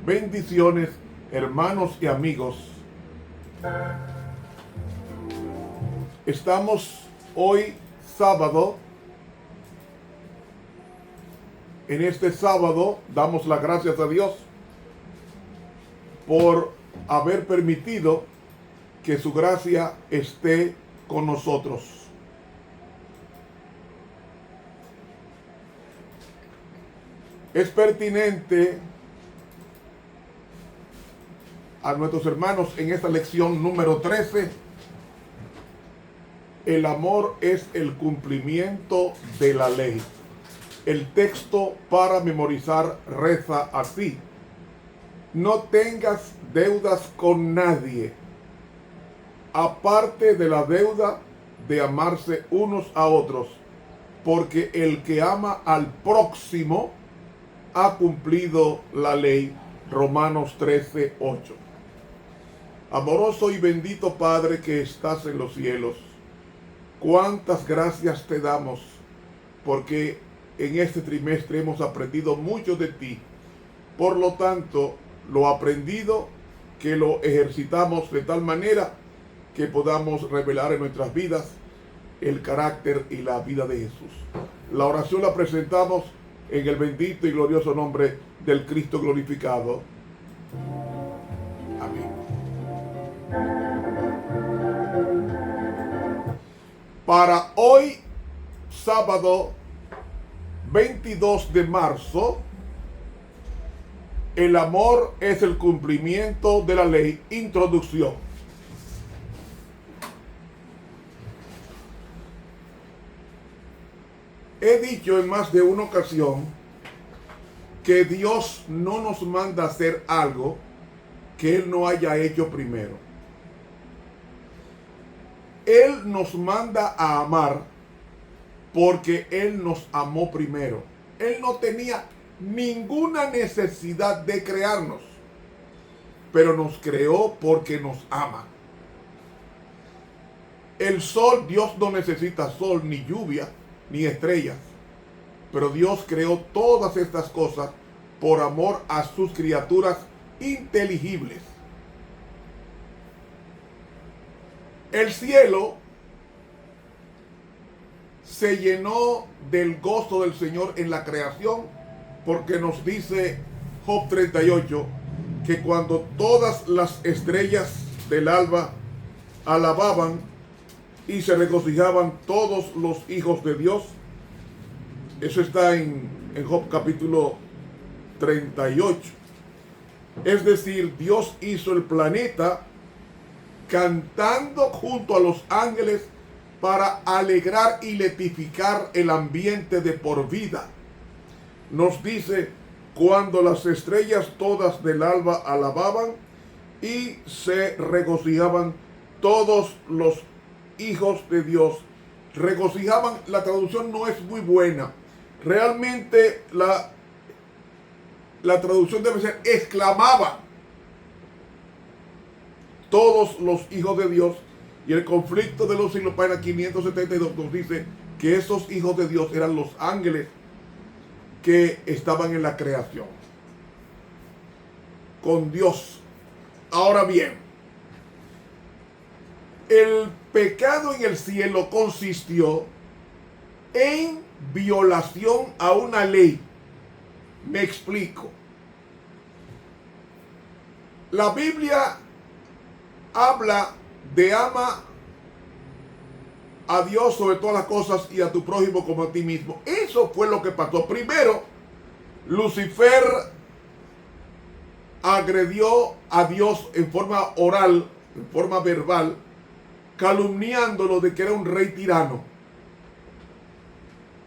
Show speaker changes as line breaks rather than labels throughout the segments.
Bendiciones, hermanos y amigos. Estamos hoy sábado. En este sábado damos las gracias a Dios por haber permitido que su gracia esté con nosotros. Es pertinente a nuestros hermanos en esta lección número 13. El amor es el cumplimiento de la ley. El texto para memorizar reza así: no tengas deudas con nadie, aparte de la deuda de amarse unos a otros, porque el que ama al próximo ha cumplido la ley. Romanos 13:8. Amoroso y bendito Padre que estás en los cielos, cuántas gracias te damos, porque en este trimestre hemos aprendido mucho de ti. Por lo tanto, lo aprendido, que lo ejercitamos de tal manera que podamos revelar en nuestras vidas el carácter y la vida de Jesús. La oración la presentamos en el bendito y glorioso nombre del Cristo glorificado. Amén. Para hoy, sábado 22 de marzo, el amor es el cumplimiento de la ley. Introducción. He dicho en más de una ocasión que Dios no nos manda a hacer algo que Él no haya hecho primero. Él nos manda a amar porque Él nos amó primero. Él no tenía ninguna necesidad de crearnos, pero nos creó porque nos ama. El sol, Dios no necesita sol, ni lluvia, ni estrellas, pero Dios creó todas estas cosas por amor a sus criaturas inteligibles. El cielo se llenó del gozo del Señor en la creación, porque nos dice Job 38 que cuando todas las estrellas del alba alababan y se regocijaban todos los hijos de Dios. Eso está en Job capítulo 38. Es decir, Dios hizo el planeta cantando junto a los ángeles para alegrar y letificar el ambiente de por vida. Nos dice, cuando las estrellas todas del alba alababan y se regocijaban todos los hijos de Dios. Regocijaban, la traducción no es muy buena. Realmente la traducción debe ser exclamaban todos los hijos de Dios. Y el conflicto de los siglos, página 572, nos dice que esos hijos de Dios eran los ángeles que estaban en la creación con Dios. Ahora bien, el pecado en el cielo consistió en violación a una ley. Me explico. La Biblia habla de ama a Dios sobre todas las cosas y a tu prójimo como a ti mismo. Eso fue lo que pasó. Primero, Lucifer agredió a Dios en forma oral, en forma verbal, calumniándolo de que era un rey tirano,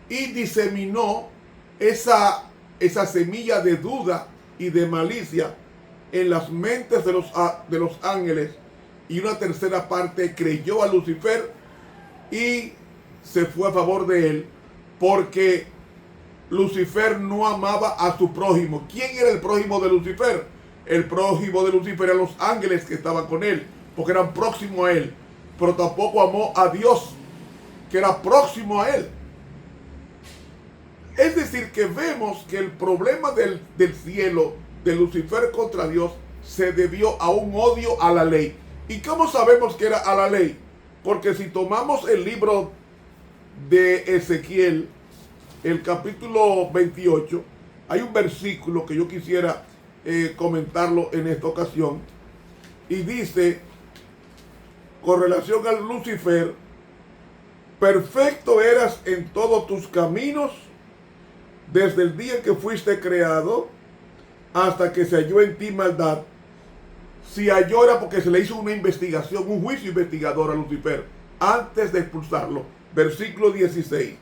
y diseminó esa semilla de duda y de malicia en las mentes de los ángeles, y una tercera parte creyó a Lucifer y se fue a favor de él, porque Lucifer no amaba a su prójimo. ¿Quién era el prójimo de Lucifer? El prójimo de Lucifer eran los ángeles que estaban con él, porque eran próximos a él, pero tampoco amó a Dios, que era próximo a él. Es decir, que vemos que el problema del cielo de Lucifer contra Dios se debió a un odio a la ley. ¿Y cómo sabemos que era a la ley? Porque si tomamos el libro de Ezequiel, el capítulo 28, hay un versículo que yo quisiera comentarlo en esta ocasión, y dice, con relación al Lucifer: perfecto eras en todos tus caminos desde el día en que fuiste creado hasta que se halló en ti maldad. Si halló era porque se le hizo una investigación, un juicio investigador a Lucifer antes de expulsarlo. Versículo 16.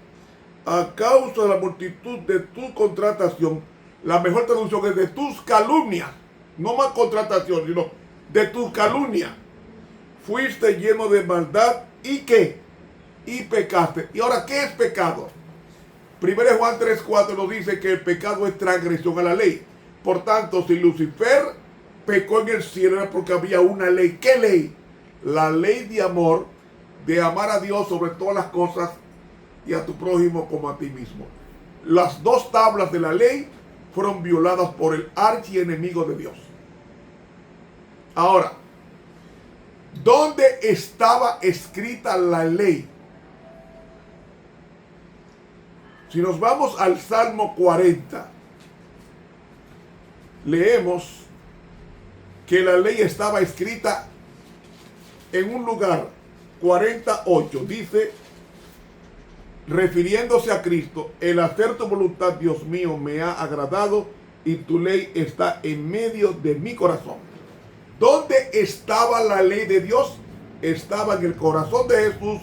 A causa de la multitud de tu contratación, la mejor traducción es de tus calumnias, no más contratación, sino de tus calumnias, fuiste lleno de maldad. ¿Y qué? Y pecaste. ¿Y ahora qué es pecado? 1 Juan 3:4 nos dice que el pecado es transgresión a la ley. Por tanto, si Lucifer pecó en el cielo era porque había una ley. ¿Qué ley? La ley de amor, de amar a Dios sobre todas las cosas y a tu prójimo como a ti mismo. Las dos tablas de la ley fueron violadas por el archienemigo de Dios. Ahora, ¿dónde estaba escrita la ley? Si nos vamos al Salmo 40, leemos que la ley estaba escrita en un lugar. 48 dice, refiriéndose a Cristo: el hacer tu voluntad, Dios mío, me ha agradado, y tu ley está en medio de mi corazón. ¿Dónde estaba la ley de Dios? Estaba en el corazón de Jesús,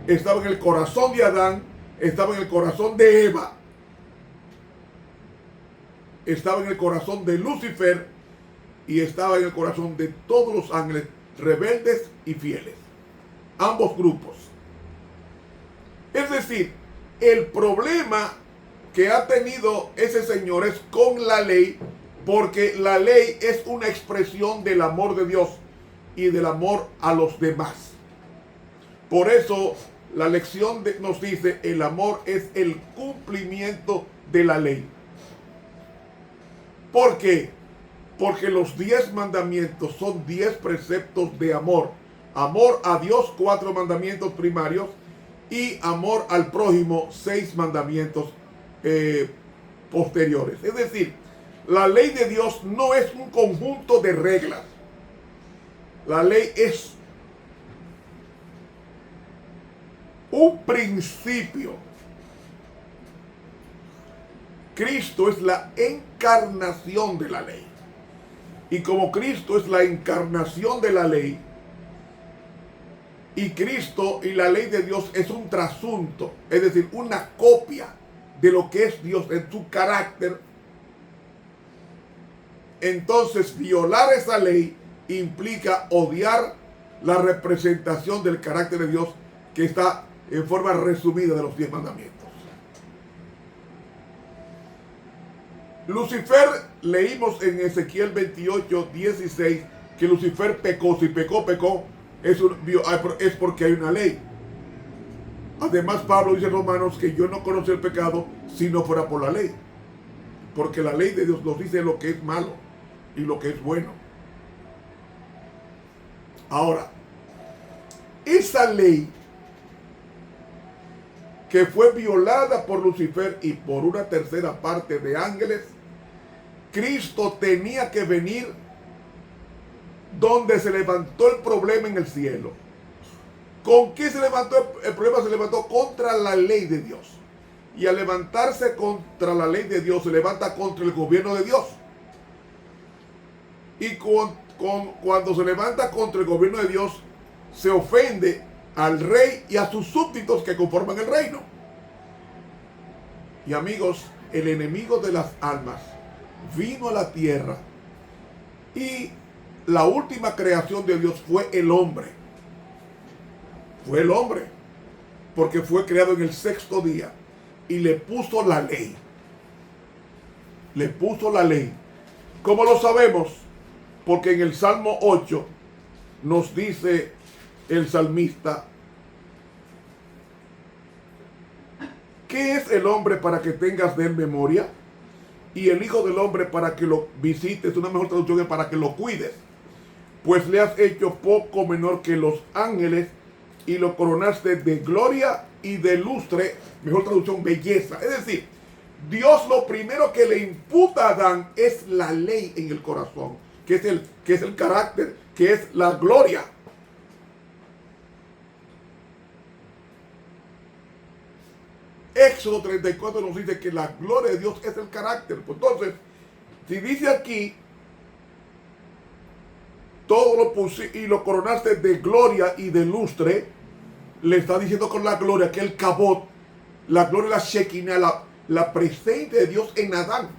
estaba en el corazón de Adán, estaba en el corazón de Eva, estaba en el corazón de Lucifer y estaba en el corazón de todos los ángeles rebeldes y fieles. Ambos grupos. Es decir, el problema que ha tenido ese señor es con la ley, porque la ley es una expresión del amor de Dios y del amor a los demás. Por eso la lección nos dice, el amor es el cumplimiento de la ley. ¿Por qué? Porque los 10 mandamientos son 10 preceptos de amor. Amor a Dios, 4 mandamientos primarios, y amor al prójimo, 6 mandamientos posteriores. Es decir, la ley de Dios no es un conjunto de reglas. La ley es un principio. Cristo es la encarnación de la ley. Y como Cristo es la encarnación de la ley, y Cristo y la ley de Dios es un trasunto, es decir, una copia de lo que es Dios en su carácter, entonces violar esa ley implica odiar la representación del carácter de Dios, que está en forma resumida de los 10 mandamientos. Lucifer, leímos en Ezequiel 28, 16, que Lucifer pecó. Si pecó, es porque hay una ley. Además, Pablo dice en Romanos que yo no conocí el pecado si no fuera por la ley. Porque la ley de Dios nos dice lo que es malo y lo que es bueno. Ahora, esa ley que fue violada por Lucifer y por una tercera parte de ángeles, Cristo tenía que venir donde se levantó el problema en el cielo. ¿Con qué se levantó el problema? Se levantó contra la ley de Dios. Y al levantarse contra la ley de Dios, se levanta contra el gobierno de Dios. Y cuando se levanta contra el gobierno de Dios, se ofende al rey y a sus súbditos que conforman el reino. Y amigos, el enemigo de las almas vino a la tierra, y la última creación de Dios fue el hombre. Fue el hombre, porque fue creado en el 6º día y le puso la ley. Le puso la ley. ¿Cómo lo sabemos? Porque en el Salmo 8 nos dice el salmista: ¿qué es el hombre para que tengas de él memoria? y el Hijo del Hombre para que lo visites. Una mejor traducción es para que lo cuides. Pues le has hecho poco menor que los ángeles y lo coronaste de gloria y de lustre. Mejor traducción, belleza. Es decir, Dios lo primero que le imputa a Adán es la ley en el corazón, que es el carácter, que es la gloria. Éxodo 34 nos dice que la gloria de Dios es el carácter. Pues entonces, si dice aquí, todo lo pusiste y lo coronaste de gloria y de lustre, le está diciendo con la gloria que el cabot, la gloria, la shekinah, la presencia de Dios en Adán,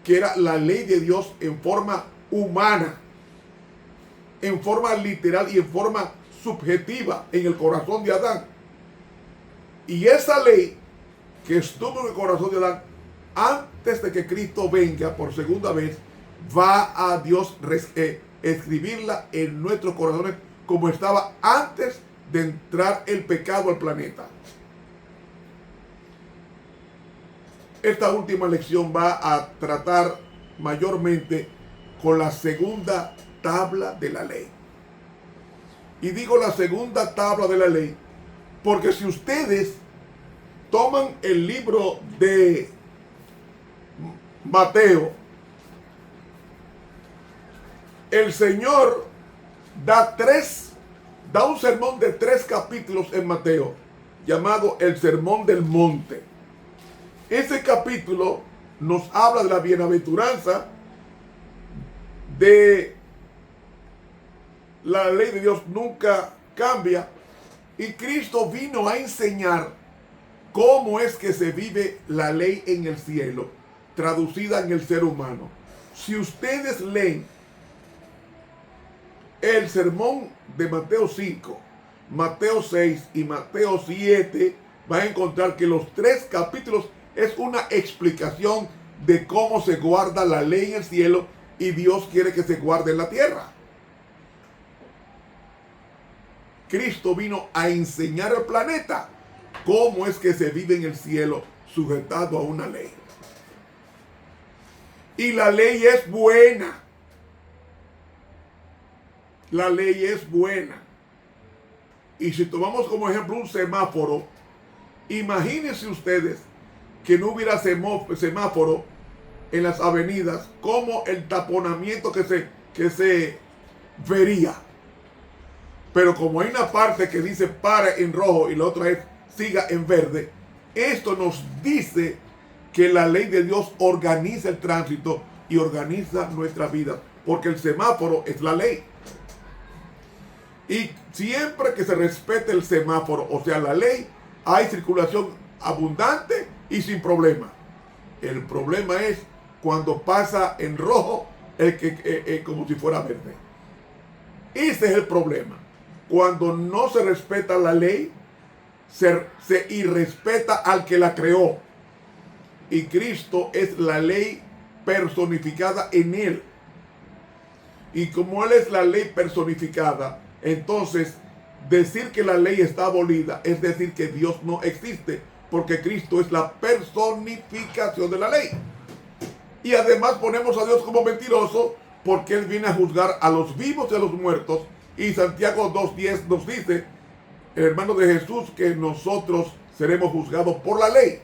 que era la ley de Dios en forma humana, en forma literal y en forma subjetiva en el corazón de Adán. Y esa ley que estuvo en el corazón de Adán antes de que Cristo venga por segunda vez, va a Dios escribirla en nuestros corazones como estaba antes de entrar el pecado al planeta. Esta última lección va a tratar mayormente con la segunda tabla de la ley. Y digo la segunda tabla de la ley porque si ustedes toman el libro de Mateo, el Señor da un sermón de 3 capítulos en Mateo, llamado el Sermón del Monte. Ese capítulo nos habla de la bienaventuranza, de la ley de Dios nunca cambia, y Cristo vino a enseñar cómo es que se vive la ley en el cielo, traducida en el ser humano. Si ustedes leen el sermón de Mateo 5, Mateo 6 y Mateo 7, van a encontrar que los 3 capítulos es una explicación de cómo se guarda la ley en el cielo y Dios quiere que se guarde en la tierra. Cristo vino a enseñar al planeta cómo es que se vive en el cielo sujetado a una ley. Y la ley es buena. La ley es buena. Y si tomamos como ejemplo un semáforo, imagínense ustedes que no hubiera semáforo en las avenidas, como el taponamiento que se vería. Pero como hay una parte que dice pare en rojo y la otra es siga en verde, esto nos dice que la ley de Dios organiza el tránsito y organiza nuestra vida, porque el semáforo es la ley. Y siempre que se respete el semáforo, o sea la ley, hay circulación abundante y sin problema. El problema es cuando pasa en rojo como si fuera verde. Ese es el problema. Cuando no se respeta la ley, se irrespeta al que la creó. Y Cristo es la ley personificada en él. Y como él es la ley personificada, entonces decir que la ley está abolida es decir que Dios no existe, porque Cristo es la personificación de la ley. Y además ponemos a Dios como mentiroso, porque él viene a juzgar a los vivos y a los muertos. Y Santiago 2:10 nos dice, el hermano de Jesús, que nosotros seremos juzgados por la ley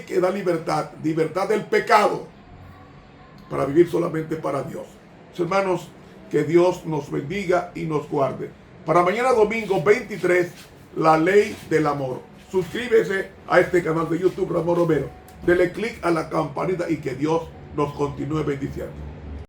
que da libertad del pecado, para vivir solamente para Dios. Hermanos, que Dios nos bendiga y nos guarde. Para mañana domingo 23, la ley del amor. Suscríbese a este canal de YouTube, Ramón Romero. Dele clic a la campanita y que Dios nos continúe bendiciendo.